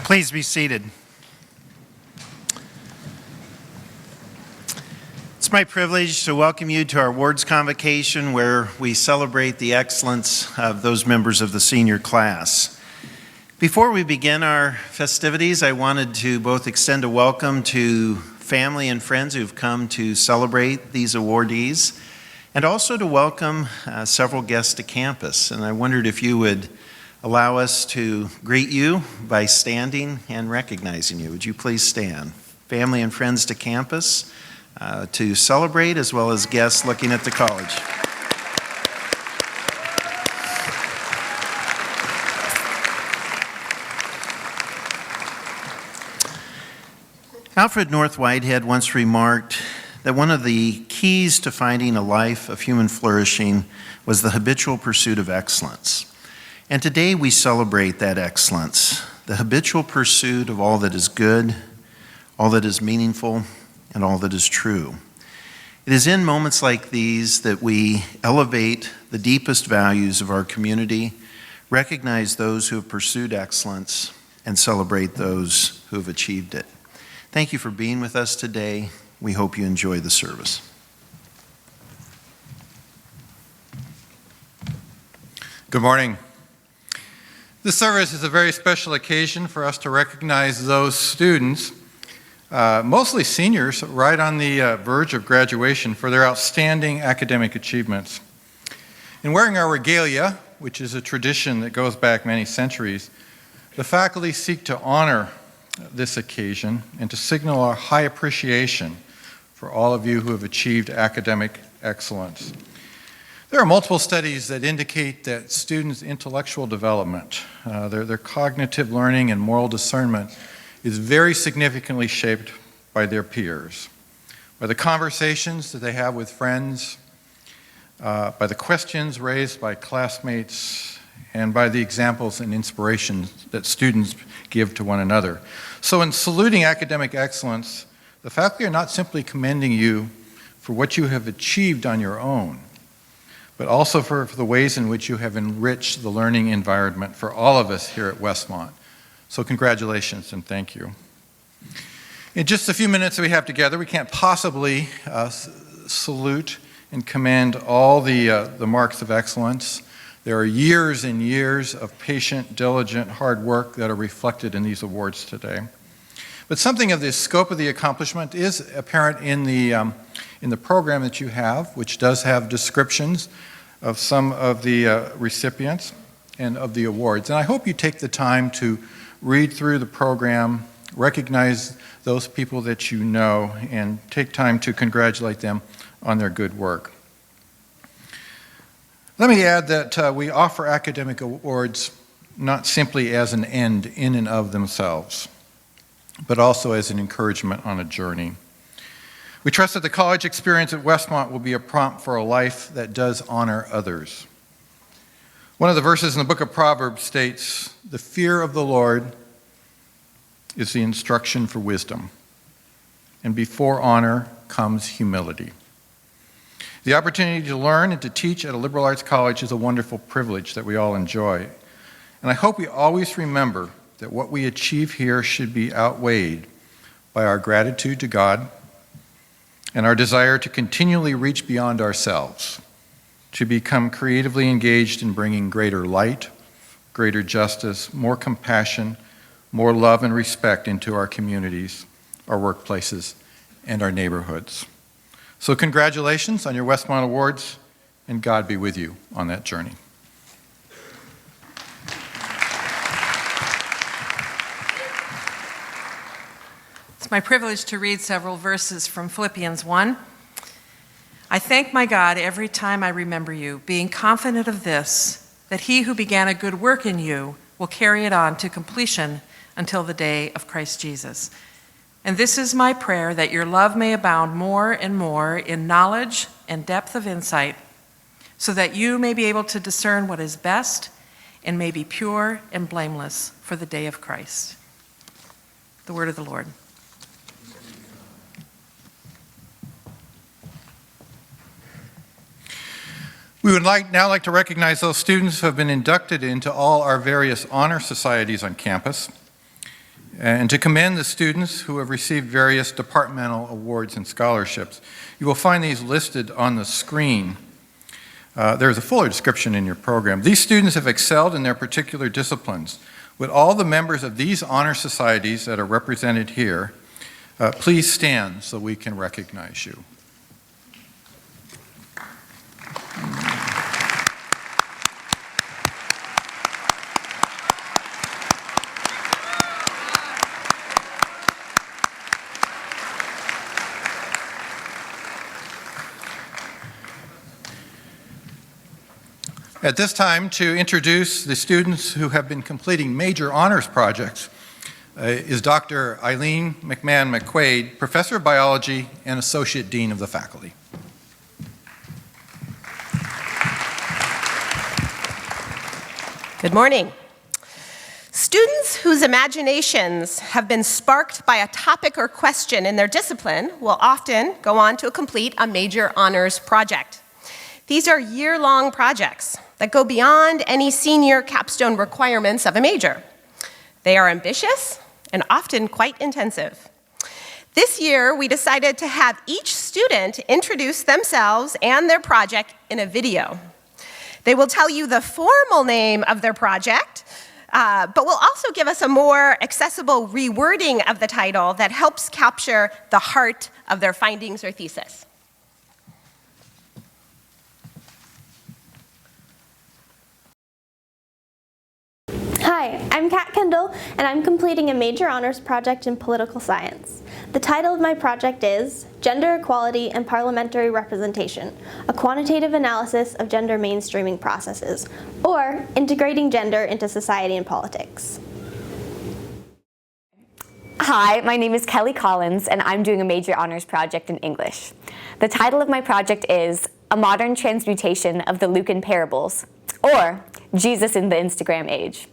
Please be seated. It's my privilege to welcome you to our awards convocation where we celebrate the excellence of those members of the senior class. Before we begin our festivities, I wanted to both extend a welcome to family and friends who've come to celebrate these awardees, and also to welcome several guests to campus. And I wondered if you would allow us to greet you by standing and recognizing you. Would you please stand? Family and friends to campus to celebrate, as well as guests looking at the college. Alfred North Whitehead once remarked that one of the keys to finding a life of human flourishing was the habitual pursuit of excellence. And today we celebrate that excellence, the habitual pursuit of all that is good, all that is meaningful, and all that is true. It is in moments like these that we elevate the deepest values of our community, recognize those who have pursued excellence, and celebrate those who have achieved it. Thank you for being with us today. We hope you enjoy the service. Good morning. This service is a very special occasion for us to recognize those students, mostly seniors, right on the verge of graduation for their outstanding academic achievements. In wearing our regalia, which is a tradition that goes back many centuries, the faculty seek to honor this occasion and to signal our high appreciation for all of you who have achieved academic excellence. There are multiple studies that indicate that students' intellectual development, their cognitive learning and moral discernment is very significantly shaped by their peers, by the conversations that they have with friends, by the questions raised by classmates, and by the examples and inspirations that students give to one another. So in saluting academic excellence, the faculty are not simply commending you for what you have achieved on your own, but also for the ways in which you have enriched the learning environment for all of us here at Westmont. So congratulations and thank you. In just a few minutes that we have together, we can't possibly salute and commend all the marks of excellence. There are years and years of patient, diligent, hard work that are reflected in these awards today. But something of the scope of the accomplishment is apparent in the program that you have, which does have descriptions of some of the recipients and of the awards. And I hope you take the time to read through the program, recognize those people that you know, and take time to congratulate them on their good work. Let me add that we offer academic awards not simply as an end in and of themselves, but also as an encouragement on a journey. We trust that the college experience at Westmont will be a prompt for a life that does honor others. One of the verses in the book of Proverbs states, "The fear of the Lord is the instruction for wisdom, and before honor comes humility." The opportunity to learn and to teach at a liberal arts college is a wonderful privilege that we all enjoy. And I hope we always remember that what we achieve here should be outweighed by our gratitude to God and our desire to continually reach beyond ourselves, to become creatively engaged in bringing greater light, greater justice, more compassion, more love and respect into our communities, our workplaces, and our neighborhoods. So congratulations on your Westmont Awards, and God be with you on that journey. It's my privilege to read several verses from Philippians 1. I thank my God every time I remember you, being confident of this, that he who began a good work in you will carry it on to completion until the day of Christ Jesus. And this is my prayer, that your love may abound more and more in knowledge and depth of insight, so that you may be able to discern what is best and may be pure and blameless for the day of Christ. The word of the Lord. We would now like to recognize those students who have been inducted into all our various honor societies on campus. and to commend the students who have received various departmental awards and scholarships. You will find these listed on the screen. There's a fuller description in your program. These students have excelled in their particular disciplines. Would all the members of these honor societies that are represented here please stand so we can recognize you. At this time, to introduce the students who have been completing major honors projects is Dr. Eileen McMahon-McQuaid, Professor of Biology and Associate Dean of the Faculty. Good morning. Students whose imaginations have been sparked by a topic or question in their discipline will often go on to complete a major honors project. These are year-long projects that go beyond any senior capstone requirements of a major. They are ambitious and often quite intensive. This year, we decided to have each student introduce themselves and their project in a video. They will tell you the formal name of their project, but will also give us a more accessible rewording of the title that helps capture the heart of their findings or thesis. Hi, I'm Kat Kendall, and I'm completing a major honors project in political science. The title of my project is Gender Equality and Parliamentary Representation, a quantitative analysis of gender mainstreaming processes, or integrating gender into society and politics. Hi, my name is Kelly Collins, and I'm doing a major honors project in English. The title of my project is A Modern Transmutation of the Lucan Parables, or Jesus in the Instagram Age.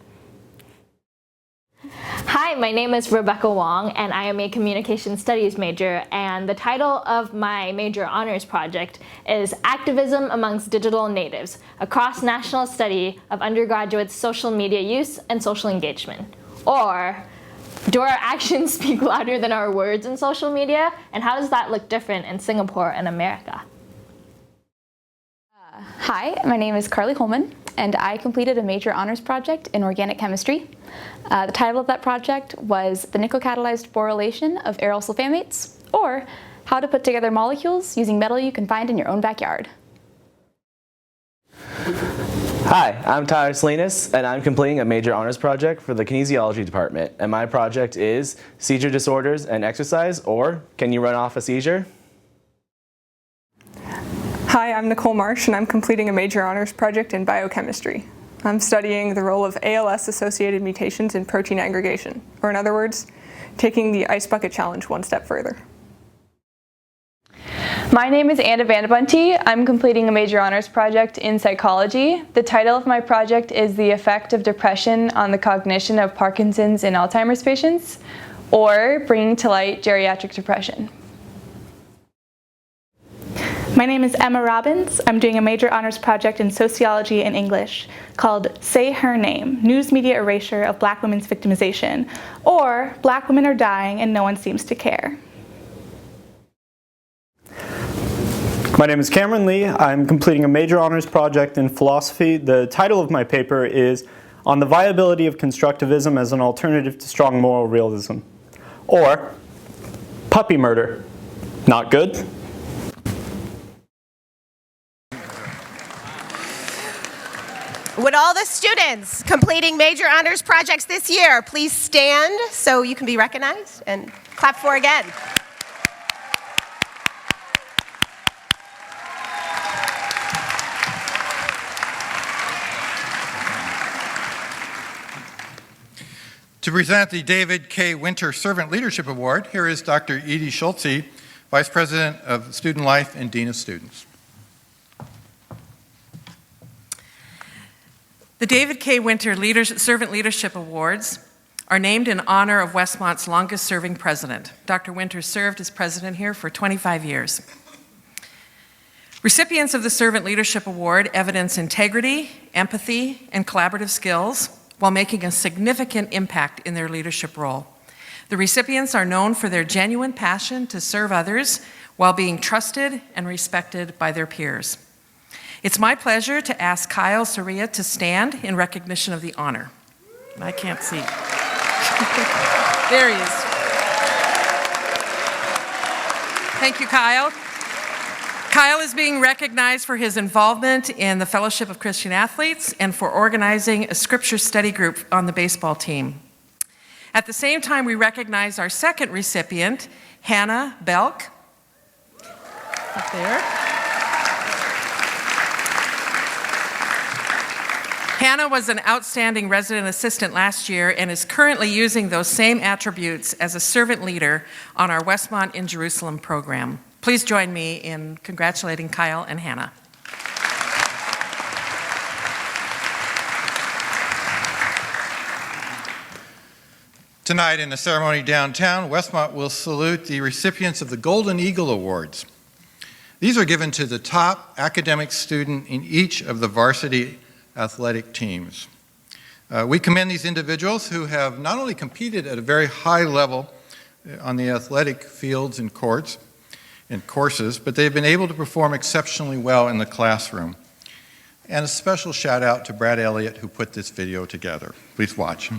Hi, my name is Rebecca Wong, and I am a communication studies major, and the title of my major honors project is Activism Amongst Digital Natives, a cross-national study of undergraduates' social media use and social engagement. Or, do our actions speak louder than our words in social media, and how does that look different in Singapore and America? Hi, my name is Carly Holman, and I completed a major honors project in organic chemistry. The title of that project was The Nickel-Catalyzed Borylation of Aryl Sulfamates, or How to Put Together Molecules Using Metal You Can Find in Your Own Backyard. Hi, I'm Tyler Salinas, and I'm completing a major honors project for the kinesiology department, and my project is Seizure Disorders and Exercise, or Can You Run Off a Seizure? Hi, I'm Nicole Marsh, and I'm completing a major honors project in biochemistry. I'm studying the role of ALS-associated mutations in protein aggregation, or in other words, taking the Ice Bucket Challenge one step further. My name is Anna Vandebunty. I'm completing a major honors project in psychology. The title of my project is The Effect of Depression on the Cognition of Parkinson's and Alzheimer's Patients, or Bringing to Light Geriatric Depression. My name is Emma Robbins. I'm doing a major honors project in sociology and English called Say Her Name, News Media Erasure of Black Women's Victimization, or Black Women Are Dying and No One Seems to Care. My name is Cameron Lee. I'm completing a major honors project in philosophy. The title of my paper is On the Viability of Constructivism as an Alternative to Strong Moral Realism, or Puppy Murder. Not good? Would all the students completing major honors projects this year please stand so you can be recognized and clap for again. To present the David K. Winter Servant Leadership Award, here is Dr. Edie Schulze, Vice President of Student Life and Dean of Students. The David K. Winter Servant Leadership Awards are named in honor of Westmont's longest-serving president. Dr. Winter served as president here for 25 years. Recipients of the Servant Leadership Award evidence integrity, empathy, and collaborative skills while making a significant impact in their leadership role. The recipients are known for their genuine passion to serve others while being trusted and respected by their peers. It's my pleasure to ask Kyle Soria to stand in recognition of the honor. I can't see. There he is. Thank you, Kyle. Kyle is being recognized for his involvement in the Fellowship of Christian Athletes and for organizing a scripture study group on the baseball team. At the same time, we recognize our second recipient, Hannah Belk. Up there. Hannah was an outstanding resident assistant last year and is currently using those same attributes as a servant leader on our Westmont in Jerusalem program. Please join me in congratulating Kyle and Hannah. Tonight in the ceremony downtown, Westmont will salute the recipients of the Golden Eagle Awards. These are given to the top academic student in each of the varsity athletic teams. We commend these individuals who have not only competed at a very high level on the athletic fields and courts and courses, but they've been able to perform exceptionally well in the classroom. And a special shout out to Brad Elliott, who put this video together. Please watch.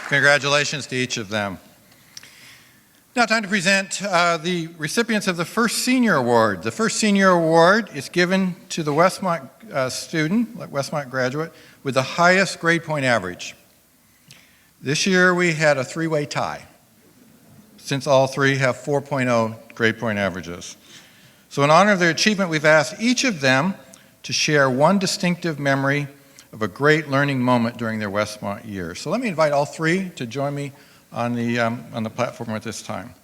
Congratulations to each of them. Now time to present the recipients of the First Senior Award. The First Senior Award is given to the Westmont student, Westmont graduate, with the highest grade point average. This year we had a three-way tie. since all three have 4.0 grade point averages. So in honor of their achievement, we've asked each of them to share one distinctive memory of a great learning moment during their Westmont year. So let me invite all three to join me on the platform at this time.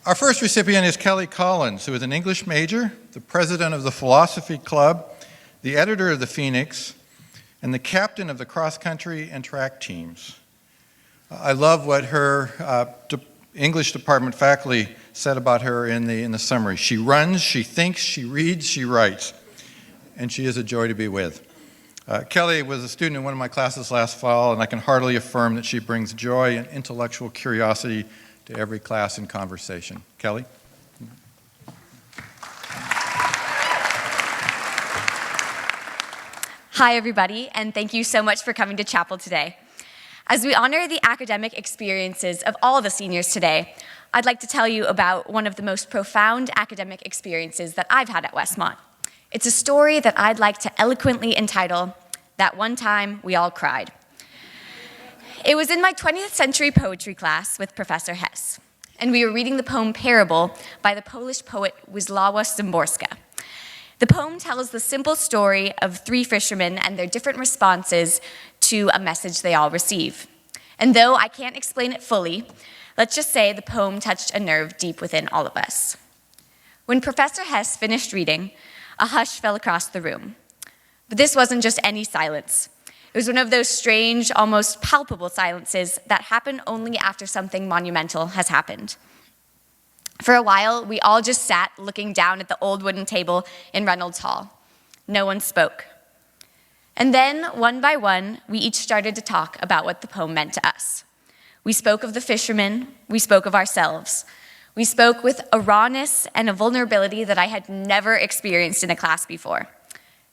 Our first recipient is Kelly Collins, who is an English major, the president of the Philosophy Club, the editor of the Phoenix, and the captain of the cross-country and track teams. I love what her English department faculty said about her in the summary. She runs, she thinks, she reads, she writes, and she is a joy to be with. Kelly was a student in one of my classes last fall, and I can heartily affirm that she brings joy and intellectual curiosity to every class and conversation. Kelly? Hi, everybody, and thank you so much for coming to chapel today. As we honor the academic experiences of all the seniors today, I'd like to tell you about one of the most profound academic experiences that I've had at Westmont. It's a story that I'd like to eloquently entitle, "That One Time We All Cried." It was in my 20th century poetry class with Professor Hess, and we were reading the poem Parable by the Polish poet Wisława Szymborska. The poem tells the simple story of three fishermen and their different responses to a message they all receive. And though I can't explain it fully, let's just say the poem touched a nerve deep within all of us. When Professor Hess finished reading, a hush fell across the room. But this wasn't just any silence. It was one of those strange, almost palpable silences that happen only after something monumental has happened. For a while, we all just sat looking down at the old wooden table in Reynolds Hall. No one spoke. And then, one by one, we each started to talk about what the poem meant to us. We spoke of the fishermen, we spoke of ourselves. We spoke with a rawness and a vulnerability that I had never experienced in a class before.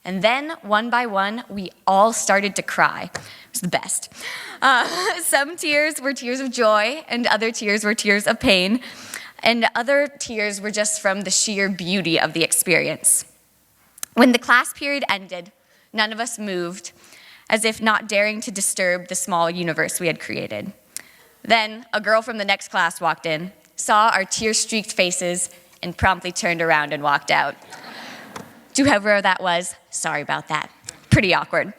And then, one by one, we all started to cry. It was the best. Some tears were tears of joy, and other tears were tears of pain, and other tears were just from the sheer beauty of the experience. When the class period ended, none of us moved, as if not daring to disturb the small universe we had created. Then, a girl from the next class walked in, saw our tear-streaked faces, and promptly turned around and walked out. To whoever that was, sorry about that. Pretty awkward.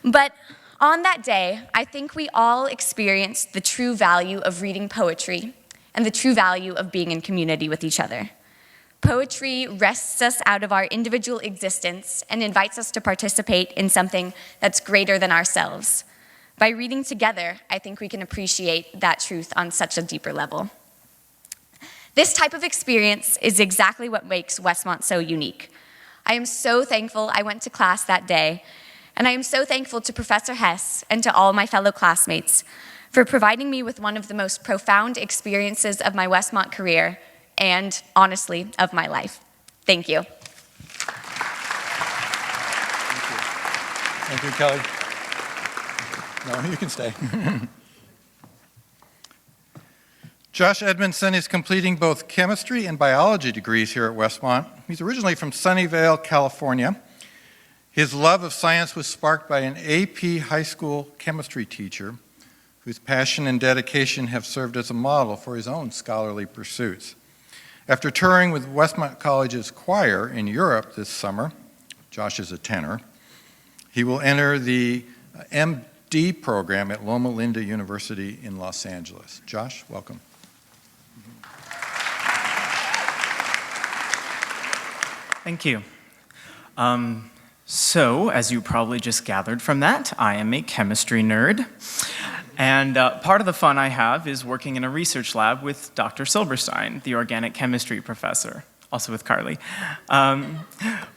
But on that day, I think we all experienced the true value of reading poetry and the true value of being in community with each other. Poetry wrests us out of our individual existence and invites us to participate in something that's greater than ourselves. By reading together, I think we can appreciate that truth on such a deeper level. This type of experience is exactly what makes Westmont so unique. I am so thankful I went to class that day, and I am so thankful to Professor Hess and to all my fellow classmates for providing me with one of the most profound experiences of my Westmont career and, honestly, of my life. Thank you. Thank you, Kelly. No, you can stay. Josh Edmondson is completing both chemistry and biology degrees here at Westmont. He's originally from Sunnyvale, California. His love of science was sparked by an AP high school chemistry teacher whose passion and dedication have served as a model for his own scholarly pursuits. After touring with Westmont College's choir in Europe this summer, Josh is a tenor, he will enter the MD program at Loma Linda University in Los Angeles. Josh, welcome. Thank you. So, as you probably just gathered from that, I am a chemistry nerd. And part of the fun I have is working in a research lab with Dr. Silberstein, the organic chemistry professor, also with Carly.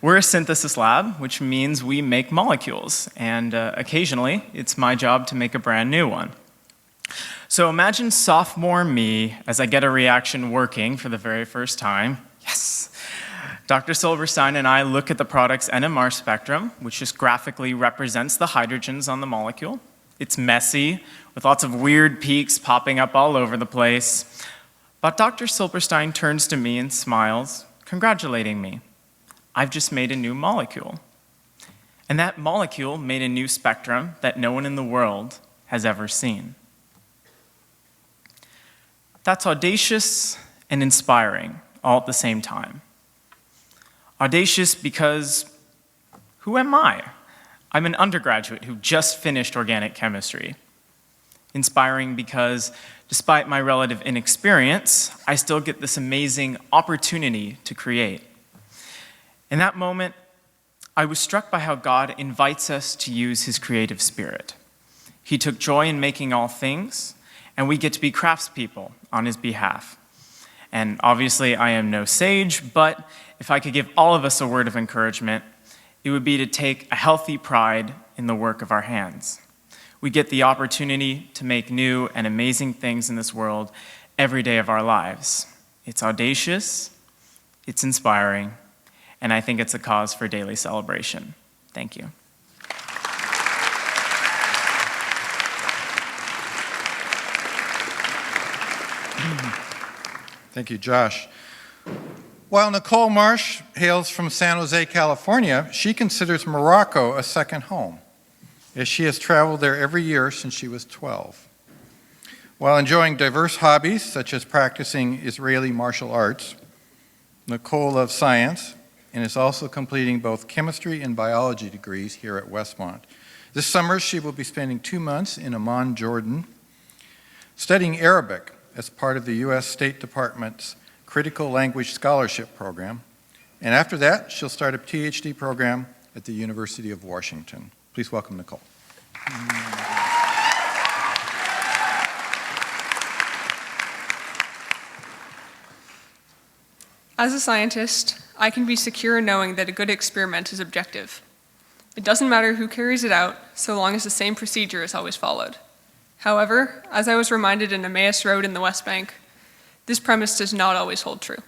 We're a synthesis lab, which means we make molecules. And occasionally, it's my job to make a brand new one. So imagine sophomore me as I get a reaction working for the very first time. Yes! Dr. Silberstein and I look at the product's NMR spectrum, which just graphically represents the hydrogens on the molecule. It's messy, with lots of weird peaks popping up all over the place. But Dr. Silberstein turns to me and smiles, congratulating me. I've just made a new molecule. And that molecule made a new spectrum that no one in the world has ever seen. That's audacious and inspiring all at the same time. Audacious because who am I? I'm an undergraduate who just finished organic chemistry. Inspiring because despite my relative inexperience, I still get this amazing opportunity to create. In that moment, I was struck by how God invites us to use his creative spirit. He took joy in making all things, and we get to be craftspeople on his behalf. And obviously, I am no sage, but if I could give all of us a word of encouragement, it would be to take a healthy pride in the work of our hands. We get the opportunity to make new and amazing things in this world every day of our lives. It's audacious, it's inspiring, and I think it's a cause for daily celebration. Thank you. Thank you, Josh. While Nicole Marsh hails from San Jose, California, she considers Morocco a second home, as she has traveled there every year since she was 12. While enjoying diverse hobbies, such as practicing Israeli martial arts, Nicole loves science and is also completing both chemistry and biology degrees here at Westmont. This summer, she will be spending 2 months in Amman, Jordan, studying Arabic as part of the U.S. State Department's Critical Language Scholarship Program. And after that, she'll start a PhD program at the University of Washington. Please welcome Nicole. As a scientist, I can be secure in knowing that a good experiment is objective. It doesn't matter who carries it out, so long as the same procedure is always followed. However, as I was reminded in Emmaus Road in the West Bank, this premise does not always hold true.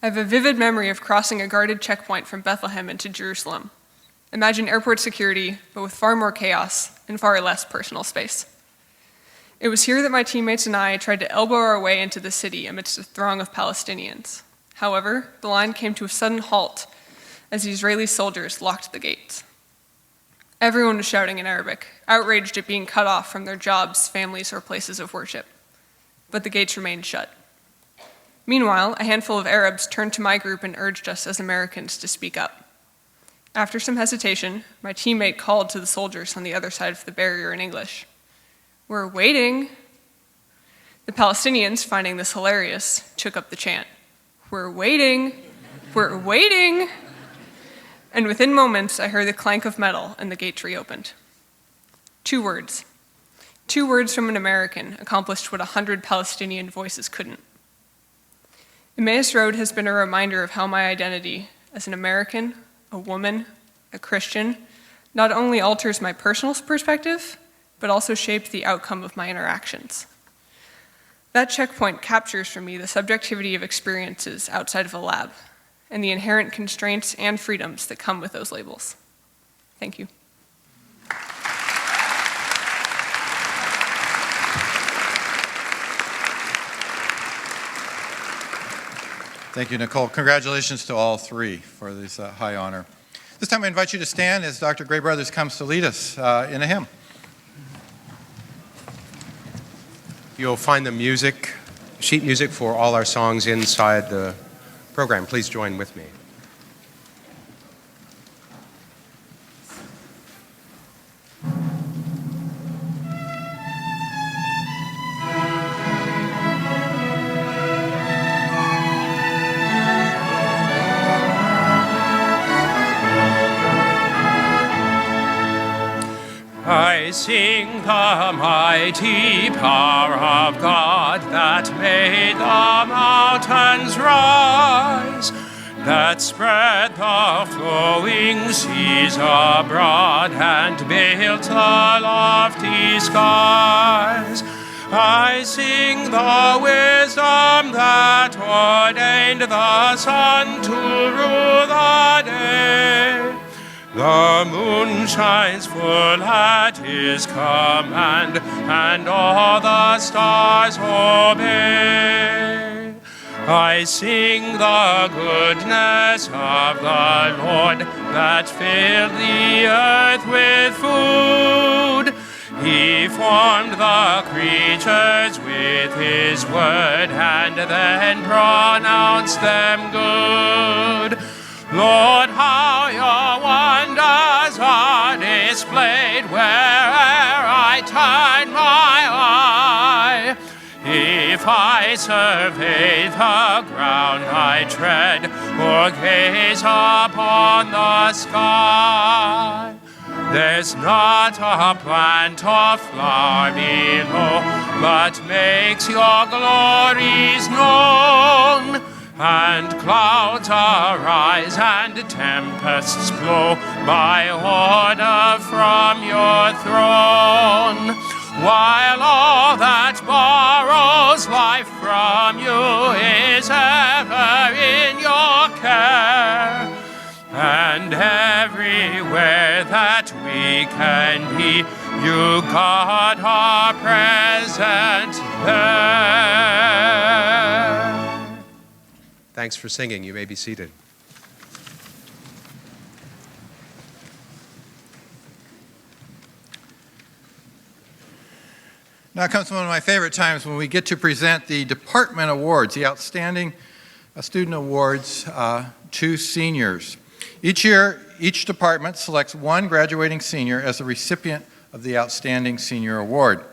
I have a vivid memory of crossing a guarded checkpoint from Bethlehem into Jerusalem. Imagine airport security, but with far more chaos and far less personal space. It was here that my teammates and I tried to elbow our way into the city amidst a throng of Palestinians. However, the line came to a sudden halt as the Israeli soldiers locked the gates. Everyone was shouting in Arabic, outraged at being cut off from their jobs, families, or places of worship. But the gates remained shut. Meanwhile, a handful of Arabs turned to my group and urged us as Americans to speak up. After some hesitation, my teammate called to the soldiers on the other side of the barrier in English. "We're waiting." The Palestinians, finding this hilarious, took up the chant. "We're waiting, we're waiting." And within moments, I heard the clank of metal and the gates reopened. 2 words. 2 words from an American accomplished what 100 Palestinian voices couldn't. Emmaus Road has been a reminder of how my identity as an American, a woman, a Christian, not only alters my personal perspective, but also shapes the outcome of my interactions. That checkpoint captures for me the subjectivity of experiences outside of a lab, and the inherent constraints and freedoms that come with those labels. Thank you. Thank you, Nicole. Congratulations to all 3 for this high honor. This time I invite you to stand as Dr. Gray Brothers comes to lead us in a hymn. You'll find the sheet music for all our songs inside the program. Please join with me. I sing the mighty power of God that made the mountains rise, that spread the flowing seas abroad and built the lofty skies. I sing the wisdom that ordained the sun to rule the day. The moon shines full at his command, and all the stars obey. I sing the goodness of the Lord that filled the earth with food. He formed the creatures with his word and then pronounced them good. Lord, how your wonders are displayed where'er I turn my eye. If I survey the ground I tread, or gaze upon the sky, there's not a plant or flower below, but makes your glories known. And clouds arise and tempests blow by order from your throne, while all that borrows life from you is ever in your care. And everywhere that we can be, you, God, are present there. Thanks for singing. You may be seated. Now comes one of my favorite times when we get to present the department awards, the Outstanding Student Awards to seniors. Each year, each department selects one graduating senior as the recipient of the Outstanding Senior Award.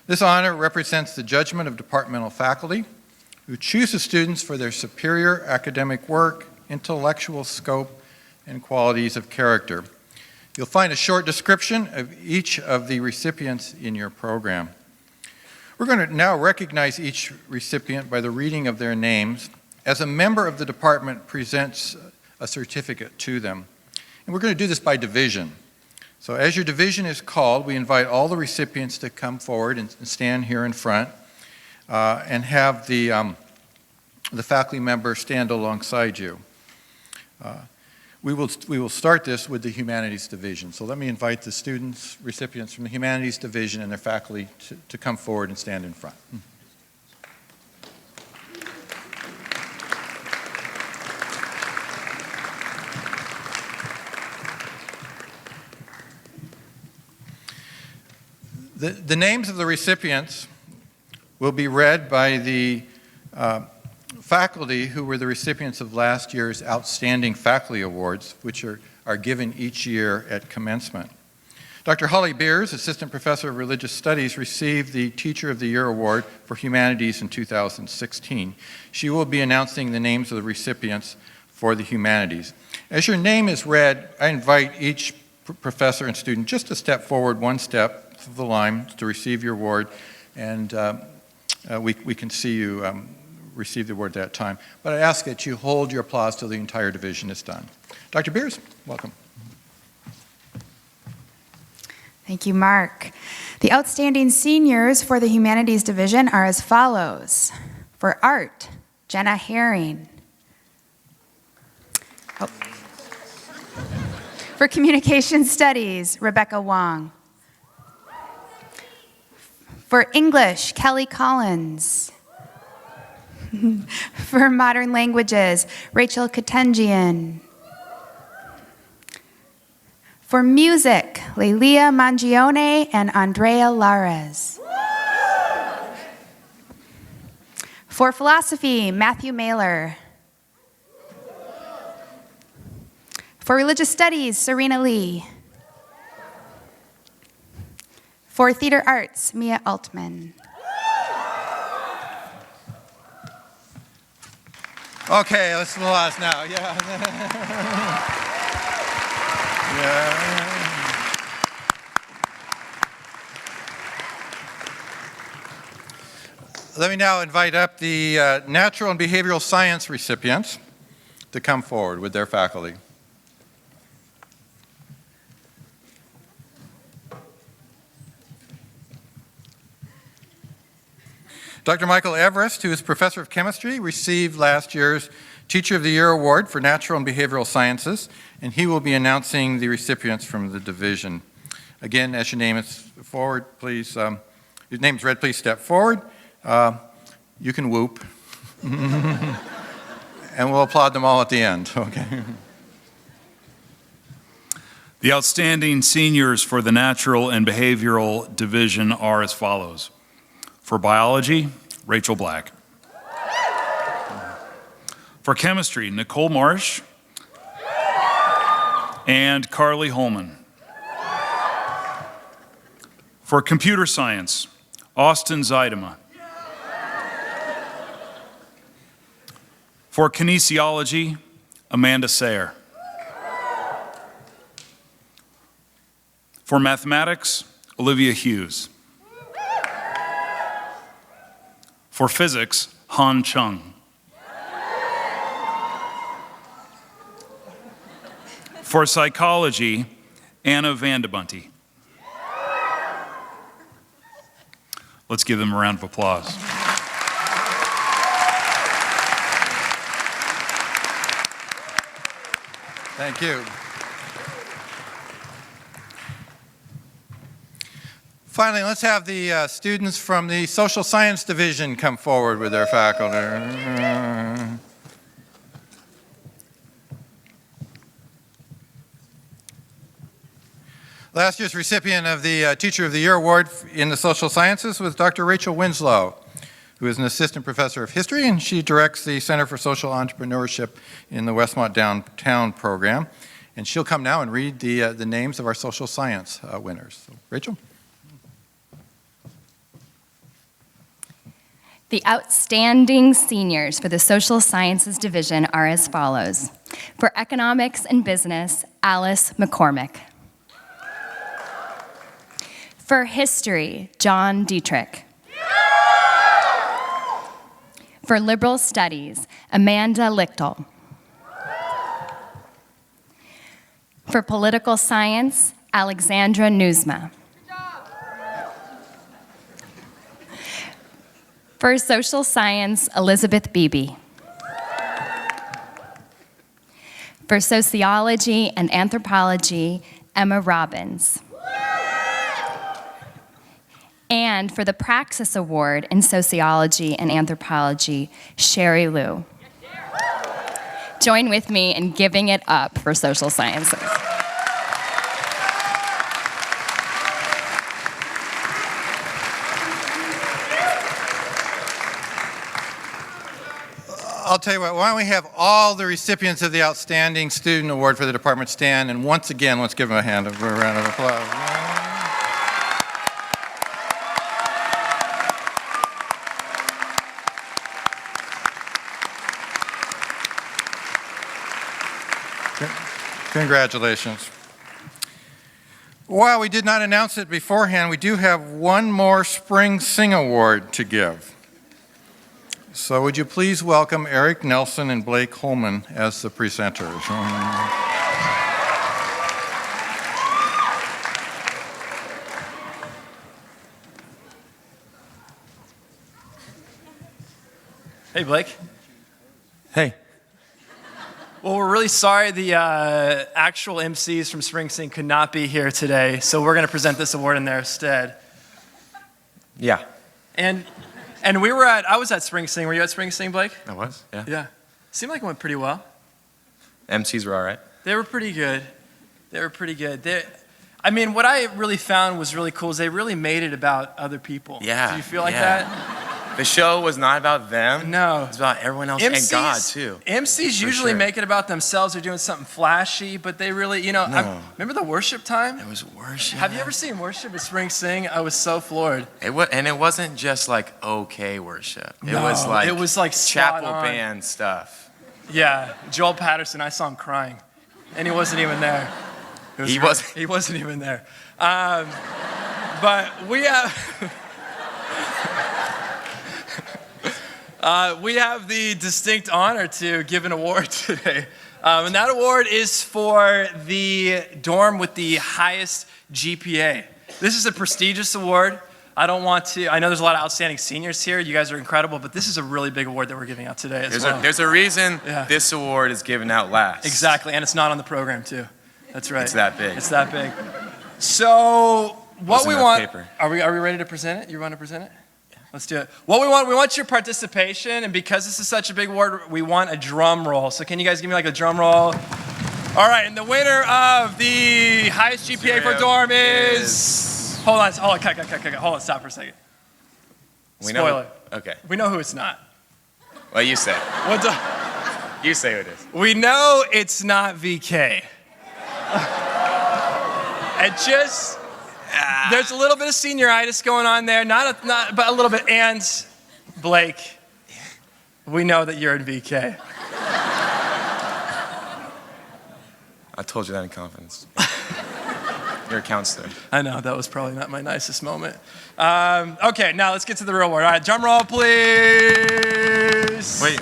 This honor represents the judgment of departmental faculty who choose the students for their superior academic work, intellectual scope, and qualities of character. You'll find a short description of each of the recipients in your program. We're going to now recognize each recipient by the reading of their names as a member of the department presents a certificate to them. And we're going to do this by division. So as your division is called, we invite all the recipients to come forward and stand here in front and have the faculty member stand alongside you. We will start this with the Humanities Division. So let me invite the students, recipients from the Humanities Division and their faculty to come forward and stand in front. The names of the recipients will be read by the faculty who were the recipients of last year's Outstanding Faculty Awards, which are given each year at commencement. Dr. Holly Beers, Assistant Professor of Religious Studies, received the Teacher of the Year Award for Humanities in 2016. She will be announcing the names of the recipients for the Humanities. As your name is read, I invite each professor and student just to step forward one step of the line to receive your award, and we can see you receive the award at that time. But I ask that you hold your applause till the entire division is done. Dr. Beers, welcome. Thank you, Mark. The outstanding seniors for the Humanities Division are as follows. For art, Jenna Herring. Oh. For communication studies, Rebecca Wong. For English, Kelly Collins. For modern languages, Rachel Katengian. For music, Lelia Mangione and Andrea Lares. For philosophy, Matthew Mailer. For religious studies, Serena Lee. For theater arts, Mia Altman. Okay, let's applause now. Yeah. Yeah. Let me now invite up the natural and behavioral science recipients to come forward with their faculty. Dr. Michael Everest, who is Professor of Chemistry, received last year's Teacher of the Year Award for Natural and Behavioral Sciences, and he will be announcing the recipients from the division. Again, as your name is forward, please, your name is read, please step forward. You can whoop. And we'll applaud them all at the end, okay? The outstanding seniors for the Natural and Behavioral Division are as follows. For biology, Rachel Black. For chemistry, Nicole Marsh and Carly Holman. For computer science, Austin Zeidema. For kinesiology, Amanda Sayer. For mathematics, Olivia Hughes. For physics, Han Chung. For psychology, Anna Vandebunty. Let's give them a round of applause. Thank you. Finally, let's have the students from the Social Science Division come forward with their faculty. Last year's recipient of the Teacher of the Year Award in the Social Sciences was Dr. Rachel Winslow, who is an assistant professor of history, and she directs the Center for Social Entrepreneurship in the Westmont Downtown program. And she'll come now and read the names of our social science winners. So, Rachel? The outstanding seniors for the Social Sciences Division are as follows. For Economics and Business, Alice McCormick. For History, John Dietrich. For Liberal Studies, Amanda Lichtel. For Political Science, Alexandra Newsma. For Social Science, Elizabeth Beebe. For Sociology and Anthropology, Emma Robbins. And for the Praxis Award in Sociology and Anthropology, Sherry Liu. Join with me in giving it up for social sciences. I'll tell you what, why don't we have all the recipients of the Outstanding Student Award for the department stand, and once again, let's give them a round of applause. Congratulations. While we did not announce it beforehand, we do have one more Spring Sing Award to give. So would you please welcome Eric Nelson and Blake Holman as the presenters. Hey, Blake. Hey. Well, we're really sorry the actual MCs from Spring Sing could not be here today, so we're going to present this award in their stead. Yeah. And I was at Spring Sing. Were you at Spring Sing, Blake? I was, yeah. Yeah. Seemed like it went pretty well. MCs were all right. They were pretty good. I mean, what I really found was really cool is they really made it about other people. Yeah. Do you feel like that? The show was not about them. No. It was about everyone else and God, too. MCs usually make it about themselves. They're doing something flashy, but they really, remember the worship time? It was worship. Have you ever seen worship at Spring Sing? I was so floored. And it wasn't just like okay worship. It was like chapel band stuff. Yeah. Joel Patterson, I saw him crying. And he wasn't even there. He wasn't even there. But we have... we have the distinct honor to give an award today. And that award is for the dorm with the highest GPA. This is a prestigious award. I know there's a lot of outstanding seniors here. You guys are incredible, but this is a really big award that we're giving out today as well. There's a reason this award is given out last. Exactly, and it's not on the program too. That's right. It's that big. It's that big. So what we want, paper. are we ready to present it? You want to present it? Let's do it. What we want your participation, and because this is such a big award, we want a drum roll. So can you guys give me like a drum roll? All right, and the winner of the highest GPA for dorm is... Hold on, hold on, stop for a second. Spoiler. Okay. We know who it's not. Well, you say. You say who it is. We know it's not VK. And just... There's a little bit of senioritis going on there, but a little bit. And Blake, we know that you're in VK. I told you that in confidence. You're a counselor. I know, that was probably not my nicest moment. Okay, now let's get to the real word. All right, drum roll, please. Wait.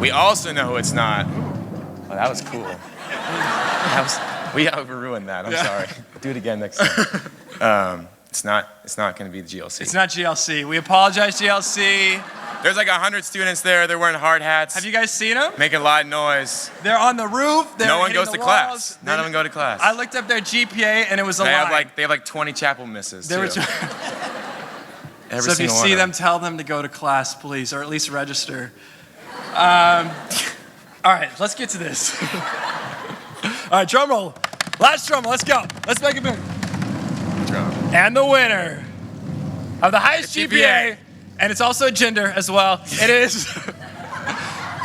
We also know who it's not. Oh, that was cool. We ruined that. I'm sorry. Do it again next time. It's not going to be the GLC. It's not GLC. We apologize, GLC. There's like 100 students there. They're wearing hard hats. Have you guys seen them? Making a lot of noise. They're on the roof. No one goes to class. None of them go to class. I looked up their GPA and it was a lie. They have like 20 chapel misses. So if you see them, tell them to go to class, please, or at least register. All right, let's get to this. All right, drum roll. Last drum roll, let's go. Let's make it big. And the winner of the highest GPA, and it's also gender as well, it is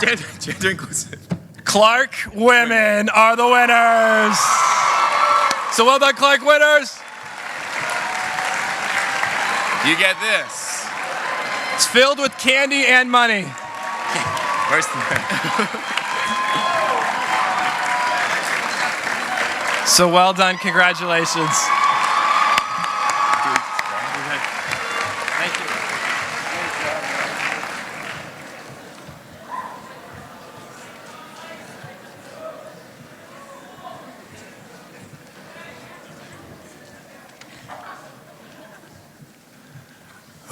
gender inclusive. Clark women are the winners. So well done, Clark winners. You get this. It's filled with candy and money. Where's the So well done, congratulations. Thank you.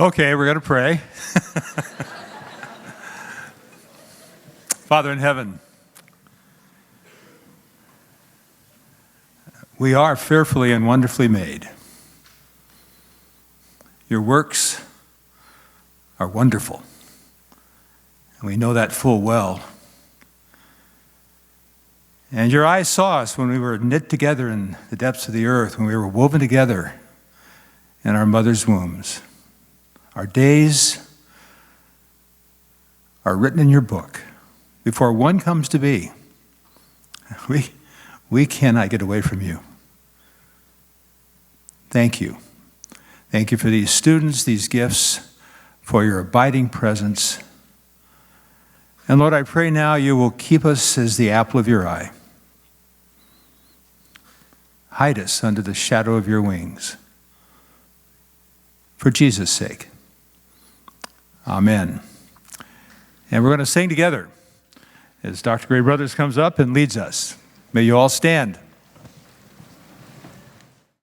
Okay, we're going to pray. Father in heaven, we are fearfully and wonderfully made. Your works are wonderful, and we know that full well. And your eyes saw us when we were knit together in the depths of the earth, when we were woven together in our mother's wombs. Our days are written in your book. Before one comes to be, we cannot get away from you. Thank you. Thank you for these students, these gifts, for your abiding presence. And Lord, I pray now you will keep us as the apple of your eye. Hide us under the shadow of your wings. For Jesus' sake. Amen. And we're going to sing together as Dr. Gray Brothers comes up and leads us. May you all stand.